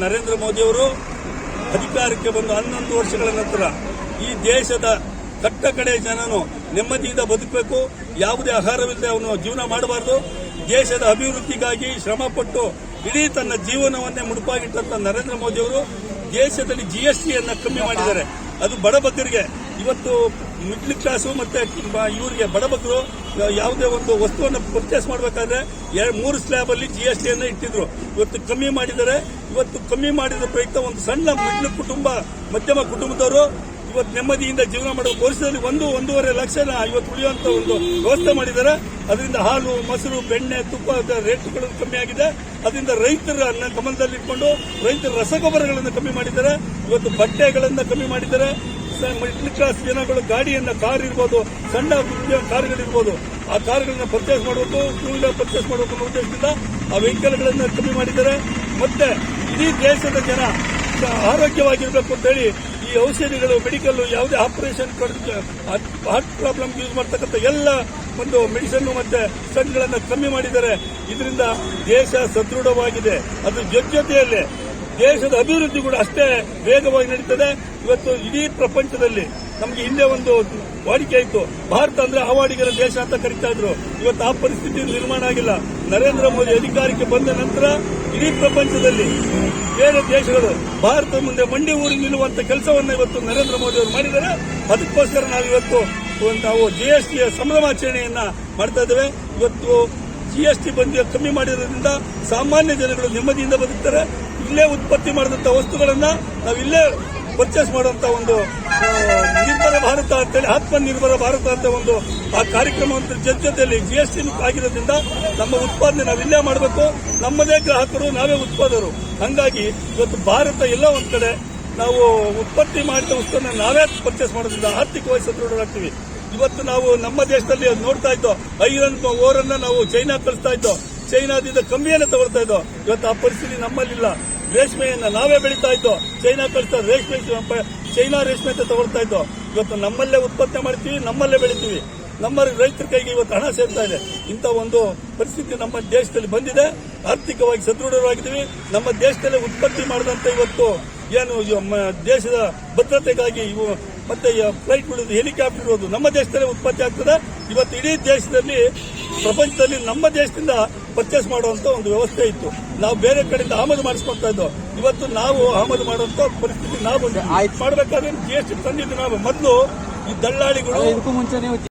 ನರೇಂದ್ರ ಮೋದಿಯವರು ಅಧಿಕಾರಕ್ಕೆ ಬಂದು 11 ವರ್ಷಗಳ ನಂತರ ಈ ದೇಶದ ಕಟ್ಟ ಕಡೆ ಜನನು ನೆಮ್ಮದಿಯಿಂದ ಬದುಕಬೇಕು, ಯಾವುದೇ ಆಹಾರವಿಲ್ಲದೆ ಅವನು ಜೀವನ ಮಾಡಬಾರದು. ದೇಶದ ಅಭಿವೃದ್ಧಿಗಾಗಿ ಶ್ರಮಪಟ್ಟು ಇಡೀ ತನ್ನ ಜೀವನವನ್ನೇ ಮುಡುಪಾಗಿಟ್ಟಂತ ನರೇಂದ್ರ ಮೋದಿಯವರು ದೇಶದಲ್ಲಿ ಜಿಎಸ್ಟಿಯನ್ನು ಕಮ್ಮಿ ಮಾಡಿದ್ದಾರೆ. ಅದು ಬಡಬಗ್ಗರಿಗೆ. ಇವತ್ತು ಮಿಡ್ಲ್ ಕ್ಲಾಸು ಮತ್ತೆ ಇವರಿಗೆ ಬಡಬಗ್ಗರು ಯಾವುದೇ ಒಂದು ವಸ್ತುವನ್ನು ಪರ್ಚೇಸ್ ಮಾಡಬೇಕಾದ್ರೆ 3 ಸ್ಲ್ಯಾಬ್ ಅಲ್ಲಿ ಜಿಎಸ್ಟಿಯನ್ನು ಇಟ್ಟಿದ್ರು. ಇವತ್ತು ಕಮ್ಮಿ ಮಾಡಿದ್ದಾರೆ. ಇವತ್ತು ಕಮ್ಮಿ ಮಾಡಿದ ಪ್ರಯುಕ್ತ ಒಂದು ಸಣ್ಣ ಮಿಡ್ಲ್ ಕುಟುಂಬ, ಮಧ್ಯಮ ಕುಟುಂಬದವರು ಇವತ್ತು ನೆಮ್ಮದಿಯಿಂದ ಜೀವನ ಮಾಡಬೇಕು. ವರ್ಷದಲ್ಲಿ 1-1.5 ಲಕ್ಷ ಇವತ್ತು ಉಳಿಯುವಂತ ಒಂದು ವ್ಯವಸ್ಥೆ ಮಾಡಿದ್ದಾರೆ. ಅದರಿಂದ ಹಾಲು, ಮೊಸರು, ಬೆಣ್ಣೆ, ತುಪ್ಪದ ರೇಟ್ಗಳು ಕಮ್ಮಿ ಆಗಿದೆ. ಅದರಿಂದ ರೈತರ ಗಮನದಲ್ಲಿಟ್ಕೊಂಡು ರೈತರ ರಸಗೊಬ್ಬರಗಳನ್ನು ಕಮ್ಮಿ ಮಾಡಿದ್ದಾರೆ. ಇವತ್ತು ಬಟ್ಟೆಗಳನ್ನು ಕಮ್ಮಿ ಮಾಡಿದ್ದಾರೆ. ಮಿಡ್ಲ್ ಕ್ಲಾಸ್ ಜನಗಳು ಗಾಡಿಯನ್ನ, ಕಾರ್ ಇರ್ಬೋದು, ಸಣ್ಣ ಕಾರುಗಳಿರ್ಬೋದು, ಆ ಕಾರುಗಳನ್ನ ಪರ್ಚೇಸ್ ಮಾಡಬೇಕು, ಟೂ ವೀಲರ್ ಪರ್ಚೇಸ್ ಮಾಡಬೇಕು ಅನ್ನೋ ಉದ್ದೇಶದಿಂದ ಆ ವೆಹಿಕಲ್ಗಳನ್ನು ಕಮ್ಮಿ ಮಾಡಿದ್ದಾರೆ. ಮತ್ತೆ ಇಡೀ ದೇಶದ ಜನ ಆರೋಗ್ಯವಾಗಿರಬೇಕು ಅಂತ ಹೇಳಿ ಈ ಔಷಧಿಗಳು, ಮೆಡಿಕಲ್, ಯಾವುದೇ ಆಪರೇಷನ್, ಹಾರ್ಟ್ ಪ್ರಾಬ್ಲಮ್ ಯೂಸ್ ಮಾಡ್ತಕ್ಕಂಥ ಎಲ್ಲ ಒಂದು ಮೆಡಿಸಿನ್ ಮತ್ತೆ ಸ್ಟಂಟ್ಗಳನ್ನು ಕಮ್ಮಿ ಮಾಡಿದ್ದಾರೆ. ಇದರಿಂದ ದೇಶ ಸದೃಢವಾಗಿದೆ. ಅದ್ರ ಜೊತೆಯಲ್ಲಿ ದೇಶದ ಅಭಿವೃದ್ಧಿ ಕೂಡ ಅಷ್ಟೇ ವೇಗವಾಗಿ ನಡೀತದೆ. ಇವತ್ತು ಇಡೀ ಪ್ರಪಂಚದಲ್ಲಿ ನಮಗೆ ಹಿಂದೆ ಒಂದು ವಾಡಿಕೆ ಇತ್ತು, ಭಾರತ ಅಂದ್ರೆ ಆವಾಡಿಗರ ದೇಶ ಅಂತ ಕರೀತಾ ಇದ್ರು. ಇವತ್ತು ಆ ಪರಿಸ್ಥಿತಿ ನಿರ್ಮಾಣ ಆಗಿಲ್ಲ. ನರೇಂದ್ರ ಮೋದಿ ಅಧಿಕಾರಕ್ಕೆ ಬಂದ ನಂತರ ಇಡೀ ಪ್ರಪಂಚದಲ್ಲಿ ಬೇರೆ ದೇಶಗಳು ಭಾರತದ ಮುಂದೆ ಮಂಡಿ ಊರಿ ನಿಲ್ಲುವಂತ ಕೆಲಸವನ್ನು ಇವತ್ತು ನರೇಂದ್ರ ಮೋದಿ ಅವರು ಮಾಡಿದ್ದಾರೆ. ಅದಕ್ಕೋಸ್ಕರ ನಾವು ಜಿಎಸ್ಟಿಯ ಸಂಭ್ರಮಾಚರಣೆಯನ್ನ ಮಾಡ್ತಾ ಇದ್ದೇವೆ. ಇವತ್ತು ಜಿಎಸ್ಟಿ ಬಂದು ಕಮ್ಮಿ ಮಾಡಿರೋದ್ರಿಂದ ಸಾಮಾನ್ಯ ಜನಗಳು ನೆಮ್ಮದಿಯಿಂದ ಬದುಕ್ತಾರೆ. ಇಲ್ಲೇ ಉತ್ಪತ್ತಿ ಮಾಡಿದಂತ ವಸ್ತುಗಳನ್ನ ನಾವು ಇಲ್ಲೇ ಪರ್ಚೇಸ್ ಮಾಡುವಂತ ಒಂದು ನಿರ್ಭರ ಭಾರತ ಅಂತೇಳಿ, ಆತ್ಮನಿರ್ಭರ ಭಾರತ ಅಂತ ಒಂದು ಆ ಕಾರ್ಯಕ್ರಮದ ಜೊತೆಯಲ್ಲಿ ಜಿಎಸ್ಟಿ ಆಗಿರೋದ್ರಿಂದ ನಮ್ಮ ಉತ್ಪಾದನೆ ನಾವು ಇಲ್ಲೇ ಮಾಡಬೇಕು. ನಮ್ಮದೇ ಗ್ರಾಹಕರು, ನಾವೇ ಉತ್ಪಾದಕರು. ಹಂಗಾಗಿ ಇವತ್ತು ಭಾರತ ಎಲ್ಲ ಒಂದ್ ಕಡೆ ನಾವು ಉತ್ಪತ್ತಿ ಮಾಡಿದ ವಸ್ತುವನ್ನು ನಾವೇ ಪರ್ಚೇಸ್ ಮಾಡೋದ್ರಿಂದ ಆರ್ಥಿಕವಾಗಿ ಸದೃಢರಾಗ್ತೀವಿ. ಇವತ್ತು ನಾವು ನಮ್ಮ ದೇಶದಲ್ಲಿ ನೋಡ್ತಾ ಇದ್ದೋ ಐರನ್ ಓರನ್ನ ನಾವು ಚೈನಾ ಕಳಿಸ್ತಾ ಇದ್ದೋ, ಚೈನಾದಿಂದ ಕಮ್ಮಿಯನ್ನು ತಗೊಳ್ತಾ ಇದ್ದೋ. ಇವತ್ತು ಆ ಪರಿಸ್ಥಿತಿ ನಮ್ಮಲ್ಲಿಲ್ಲ. ರೇಷ್ಮೆಯನ್ನ ನಾವೇ ಬೆಳೀತಾ ಇದ್ದೋ, ಚೈನಾ ಕಳಿಸ್ತಾ ಚೈನಾ ರೇಷ್ಮೆ ಅಂತ ತಗೊಳ್ತಾ ಇದ್ದೋ. ಇವತ್ತು ನಮ್ಮಲ್ಲೇ ಉತ್ಪತ್ತಿ ಮಾಡ್ತೀವಿ, ನಮ್ಮಲ್ಲೇ ಬೆಳಿತೀವಿ, ನಮ್ಮ ರೈತರ ಕೈಗೆ ಇವತ್ತು ಹಣ ಸೇರ್ತಾ ಇದೆ. ಇಂಥ ಒಂದು ಪರಿಸ್ಥಿತಿ ನಮ್ಮ ದೇಶದಲ್ಲಿ ಬಂದಿದೆ. ಆರ್ಥಿಕವಾಗಿ ಸದೃಢವಾಗಿದ್ದೀವಿ. ನಮ್ಮ ದೇಶದಲ್ಲೇ ಉತ್ಪತ್ತಿ ಮಾಡಿದಂತ ಇವತ್ತು ಏನು ದೇಶದ ಭದ್ರತೆಗಾಗಿ ಇವು ಮತ್ತೆ ಫ್ಲೈಟ್ಗಳು, ಹೆಲಿಕಾಪ್ಟರ್ ಇರೋದು ನಮ್ಮ ದೇಶದಲ್ಲೇ ಉತ್ಪತ್ತಿ ಆಗ್ತದೆ. ಇವತ್ತು ಇಡೀ ದೇಶದಲ್ಲಿ, ಪ್ರಪಂಚದಲ್ಲಿ ನಮ್ಮ ದೇಶದಿಂದ ಪರ್ಚೇಸ್ ಮಾಡುವಂತ ಒಂದು ವ್ಯವಸ್ಥೆ ಇತ್ತು. ನಾವು ಬೇರೆ ಕಡೆಯಿಂದ ಆಮದು ಮಾಡಿಸ್ಕೊಳ್ತಾ ಇದ್ದೋ. ಇವತ್ತು ನಾವು ಆಮದು ಮಾಡುವಂತ ಪರಿಸ್ಥಿತಿ ನಾವು ಮಾಡಬೇಕಾದ್ರೆ ಜಿಎಸ್ಟಿ ತಂದಿದ್ದು ನಾವು. ಮೊದಲು ಈ ದಳ್ಳಾಳಿಗಳು